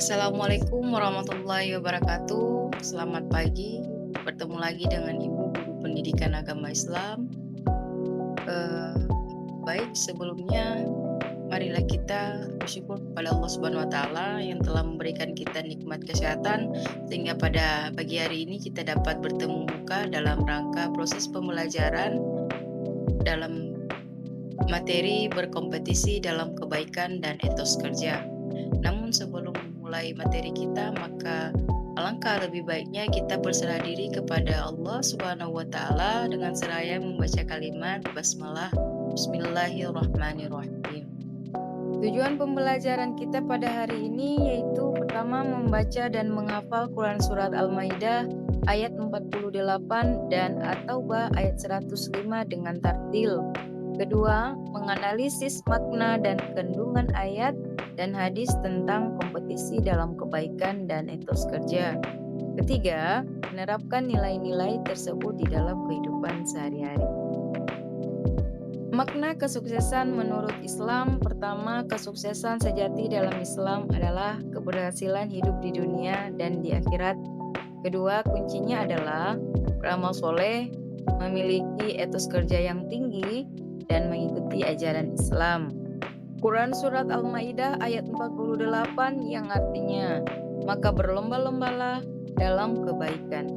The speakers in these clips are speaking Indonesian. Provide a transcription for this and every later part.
Assalamualaikum warahmatullahi wabarakatuh. Selamat pagi. Bertemu lagi dengan Ibu Guru Pendidikan Agama Islam. Eee, Baik, sebelumnya marilah kita bersyukur kepada Allah Subhanahu wa taala yang telah memberikan kita nikmat kesehatan sehingga pada pagi hari ini kita dapat bertemu muka dalam rangka proses pembelajaran dalam materi berkompetisi dalam kebaikan dan etos kerja. Namun sebelum memulai materi kita, maka alangkah lebih baiknya kita berserah diri kepada Allah Subhanahu wa taala dengan seraya membaca kalimat basmalah. Bismillahirrahmanirrahim. Tujuan pembelajaran kita pada hari ini yaitu pertama membaca dan menghafal Quran Surat Al-Maidah ayat 48 dan At-Taubah ayat 105 dengan tartil. Kedua, menganalisis makna dan kandungan ayat dan hadis tentang kompetisi dalam kebaikan dan etos kerja. Ketiga, menerapkan nilai-nilai tersebut di dalam kehidupan sehari-hari. Makna kesuksesan menurut Islam. Pertama, kesuksesan sejati dalam Islam adalah keberhasilan hidup di dunia dan di akhirat. Kedua, kuncinya adalah beramal soleh, memiliki etos kerja yang tinggi, dan mengikuti ajaran Islam. Quran Surat Al-Maidah ayat 48 yang artinya, maka berlomba-lombalah dalam kebaikan.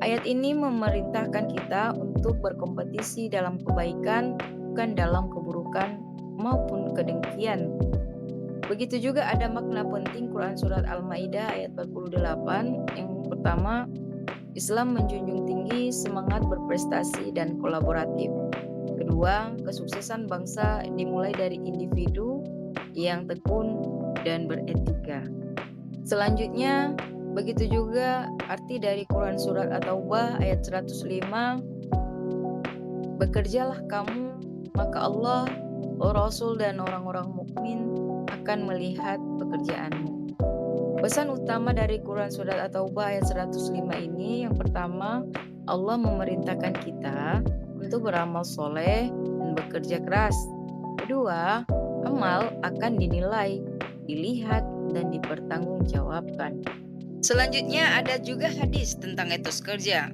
Ayat ini memerintahkan kita untuk berkompetisi dalam kebaikan, bukan dalam keburukan maupun kedengkian. Begitu juga ada makna penting Quran Surat Al-Maidah ayat 48. Yang pertama, Islam menjunjung tinggi semangat berprestasi dan kolaboratif. Kedua, kesuksesan bangsa dimulai dari individu yang tekun dan beretika. Selanjutnya, begitu juga arti dari Quran Surat At-Taubah ayat 105. Bekerjalah kamu, maka Allah, Rasul dan orang-orang mukmin akan melihat pekerjaanmu. Pesan utama dari Quran Surat At-Taubah ayat 105 ini, yang pertama, Allah memerintahkan kita untuk beramal soleh dan bekerja keras. Kedua, amal akan dinilai, dilihat, dan dipertanggungjawabkan. Selanjutnya ada juga hadis tentang etos kerja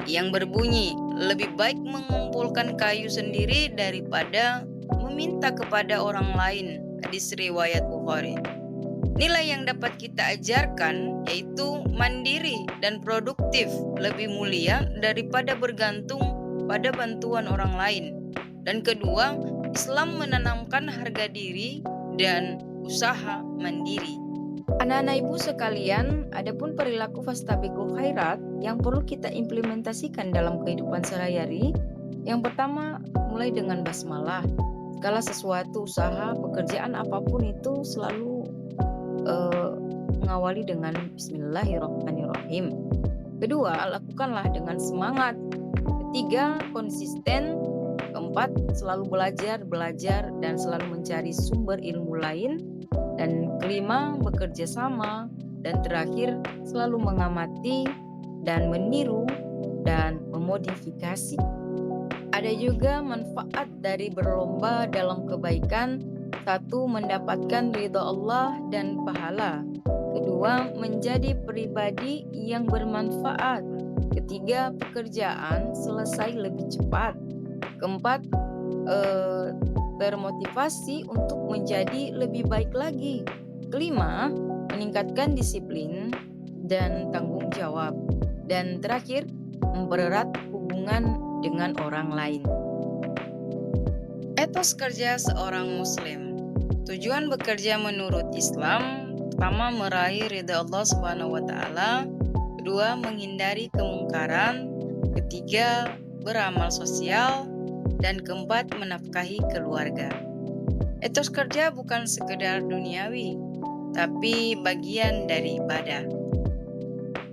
yang berbunyi, lebih baik mengumpulkan kayu sendiri daripada meminta kepada orang lain. Hadis riwayat Bukhari. Nilai yang dapat kita ajarkan yaitu mandiri dan produktif lebih mulia daripada bergantung pada bantuan orang lain. Dan kedua, Islam menanamkan harga diri dan usaha mandiri. Anak-anak ibu sekalian, adapun perilaku fastabiqul khairat yang perlu kita implementasikan dalam kehidupan sehari-hari. Yang pertama, mulai dengan basmalah. Segala sesuatu, usaha, pekerjaan apapun itu selalu mengawali dengan Bismillahirrahmanirrahim. Kedua, lakukanlah dengan semangat. Ketiga, konsisten. Keempat, selalu belajar dan selalu mencari sumber ilmu lain. Dan kelima, bekerja sama. Dan terakhir, selalu mengamati dan meniru dan memodifikasi. Ada juga manfaat dari berlomba dalam kebaikan. Satu, mendapatkan ridha Allah dan pahala. Kedua, menjadi pribadi yang bermanfaat. Ketiga, pekerjaan selesai lebih cepat. Keempat, termotivasi untuk menjadi lebih baik lagi. Kelima, meningkatkan disiplin dan tanggung jawab. Dan terakhir, mempererat hubungan dengan orang lain. Etos kerja seorang muslim. Tujuan bekerja menurut Islam, pertama meraih ridha Allah Subhanahu wa taala, kedua menghindari kemungkaran, ketiga beramal sosial, dan keempat menafkahi keluarga. Etos kerja bukan sekedar duniawi, tapi bagian dari ibadah.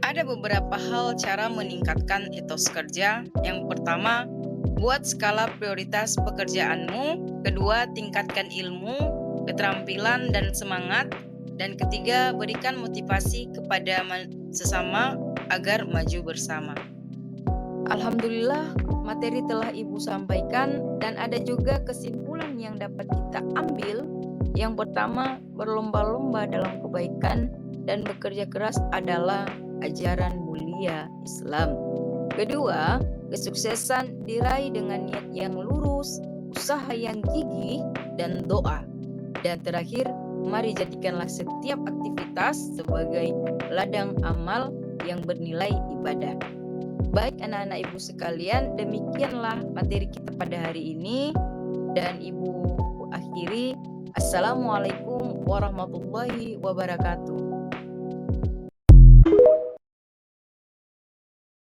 Ada beberapa hal cara meningkatkan etos kerja. Yang pertama, buat skala prioritas pekerjaanmu. Kedua, tingkatkan ilmu, keterampilan, dan semangat. Dan ketiga, berikan motivasi kepada sesama agar maju bersama. Alhamdulillah, materi telah Ibu sampaikan dan ada juga kesimpulan yang dapat kita ambil Yang pertama, berlomba-lomba dalam kebaikan dan bekerja keras adalah ajaran mulia Islam. Kedua, kesuksesan diraih dengan niat yang lurus, usaha yang gigih, dan doa. Dan terakhir, mari jadikanlah setiap aktivitas sebagai ladang amal yang bernilai ibadah. Baik anak-anak ibu sekalian, demikianlah materi kita pada hari ini. Dan ibu akhiri, Assalamualaikum warahmatullahi wabarakatuh.